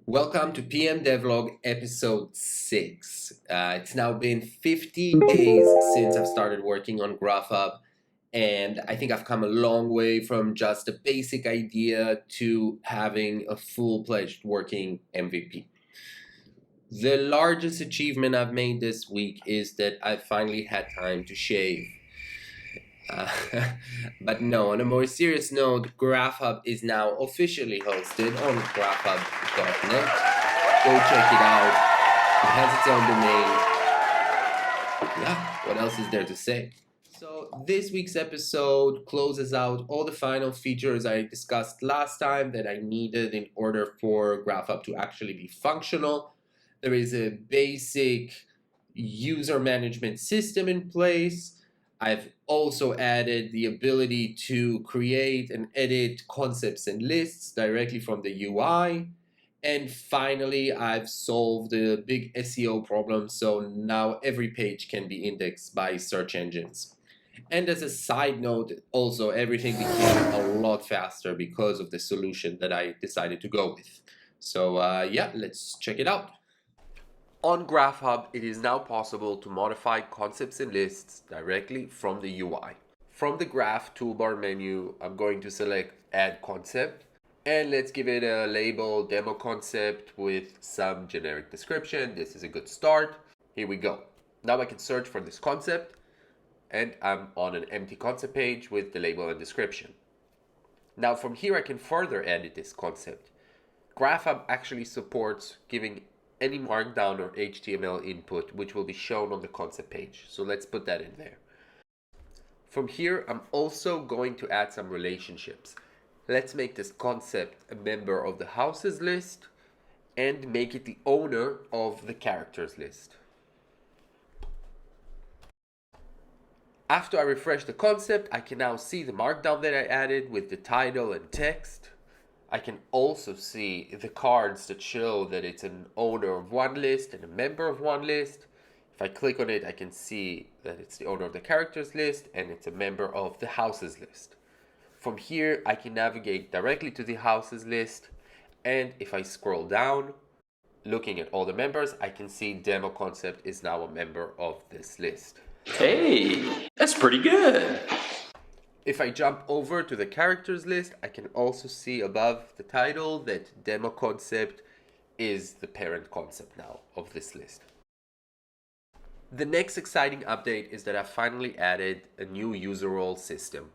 Welcome to PM DevLog episode 6. It's now been 50 days since I've started working on GrpahHub, and I think I've come a long way from just a basic idea to having a full-fledged working MVP. The largest achievement I've made this week is that I finally had time to shave. Uh, but no, on a more serious note, GrpahHub is now officially hosted on grphub.net. Go check it out. It has its own domain. Yeah, what else is there to say? So this week's episode closes out all the final features I discussed last time that I needed in order for GrpahHub to actually be functional. There is a basic user management system in place. I've also added the ability to create and edit concepts and lists directly from the UI. And finally, I've solved the big SEO problem, so now every page can be indexed by search engines. And as a side note, also everything became a lot faster because of the solution that I decided to go with. So yeah, let's check it out. On GrpahHub, it is now possible to modify concepts and lists directly from the UI. From the Graph toolbar menu, I'm going to select Add Concept, and let's give it a label Demo Concept with some generic description. This is a good start. Here we go. Now I can search for this concept, and I'm on an empty concept page with the label and description. Now from here I can further edit this concept. GrpahHub actually supports giving any markdown or HTML input, which will be shown on the concept page. So let's put that in there. From here, I'm also going to add some relationships. Let's make this concept a member of the houses list and make it the owner of the characters list. After I refresh the concept, I can now see the markdown that I added with the title and text. I can also see the cards that show that it's an owner of one list and a member of one list. If I click on it, I can see that it's the owner of the characters list and it's a member of the houses list. From here, I can navigate directly to the houses list. And if I scroll down, looking at all the members, I can see Demo Concept is now a member of this list. Hey, that's pretty good. If I jump over to the characters list, I can also see above the title that Demo Concept is the parent concept now of this list. The next exciting update is that I finally added a new user role system.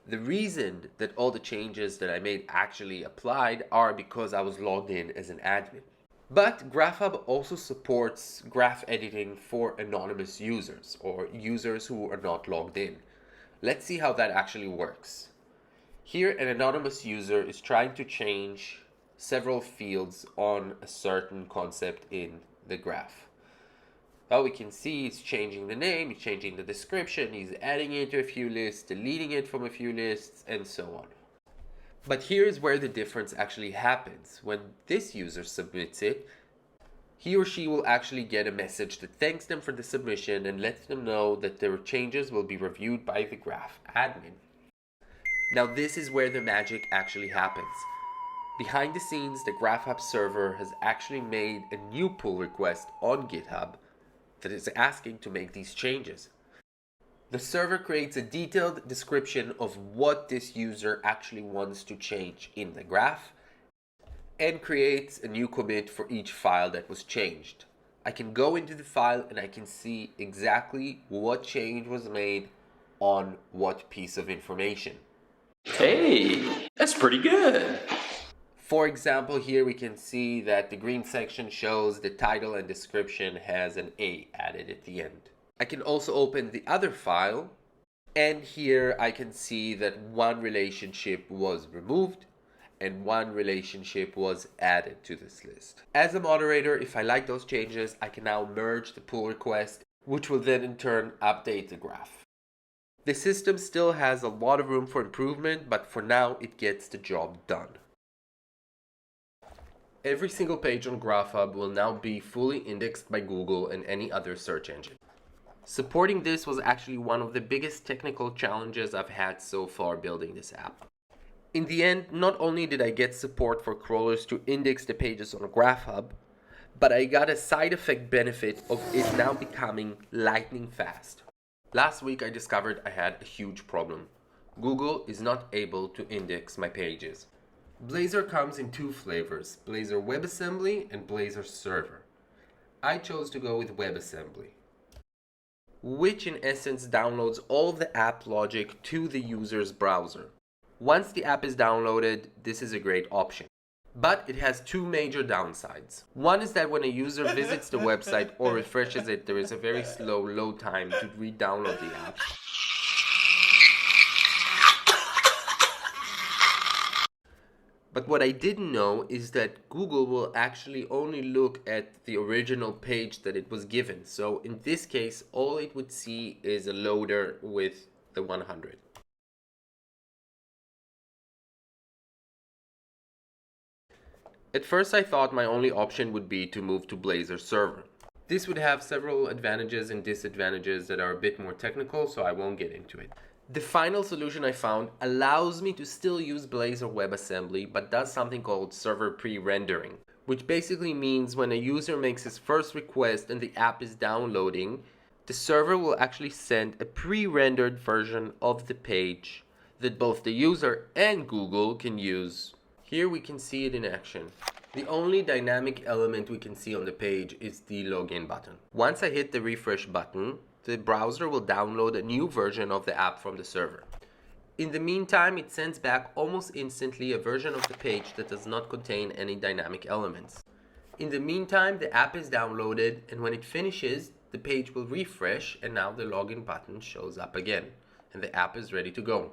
The reason that all the changes that I made actually applied are because I was logged in as an admin. But GrpahHub also supports graph editing for anonymous users or users who are not logged in. Let's see how that actually works. Here, an anonymous user is trying to change several fields on a certain concept in the graph. Well, we can see he's changing the name, he's changing the description, he's adding it to a few lists, deleting it from a few lists, and so on. But here's where the difference actually happens. When this user submits it, he or she will actually get a message that thanks them for the submission and lets them know that their changes will be reviewed by the graph admin. Now this is where the magic actually happens. Behind the scenes, the GrpahHub server has actually made a new pull request on GitHub that is asking to make these changes. The server creates a detailed description of what this user actually wants to change in the graph and creates a new commit for each file that was changed. I can go into the file and I can see exactly what change was made on what piece of information. Hey, that's pretty good. For example, here we can see that the green section shows the title and description has an A added at the end. I can also open the other file, and here I can see that one relationship was removed and one relationship was added to this list. As a moderator, if I like those changes, I can now merge the pull request, which will then in turn update the graph. The system still has a lot of room for improvement, but for now it gets the job done. Every single page on GrpahHub will now be fully indexed by Google and any other search engine. Supporting this was actually one of the biggest technical challenges I've had so far building this app. In the end, not only did I get support for crawlers to index the pages on GrpahHub, but I got a side effect benefit of it now becoming lightning fast. Last week I discovered I had a huge problem. Google is not able to index my pages. Blazor comes in two flavors, Blazor WebAssembly and Blazor Server. I chose to go with WebAssembly, which in essence downloads all of the app logic to the user's browser. Once the app is downloaded, this is a great option. But it has two major downsides. One is that when a user visits the website or refreshes it, there is a very slow load time to re-download the app. But what I didn't know is that Google will actually only look at the original page that it was given. So in this case, all it would see is a loader with the 100. At first I thought my only option would be to move to Blazor Server. This would have several advantages and disadvantages that are a bit more technical, so I won't get into it. The final solution I found allows me to still use Blazor WebAssembly, but does something called server pre-rendering, which basically means when a user makes his first request and the app is downloading, the server will actually send a pre-rendered version of the page that both the user and Google can use. Here we can see it in action. The only dynamic element we can see on the page is the login button. Once I hit the refresh button, the browser will download a new version of the app from the server. In the meantime, it sends back almost instantly a version of the page that does not contain any dynamic elements. In the meantime, the app is downloaded, and when it finishes, the page will refresh and now the login button shows up again and the app is ready to go.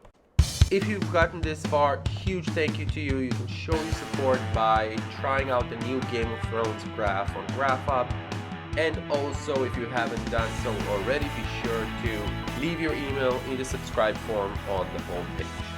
If you've gotten this far, huge thank you to you. You can show your support by trying out the new Game of Thrones graph on GrpahHub. And also, if you haven't done so already, be sure to leave your email in the subscribe form on the homepage.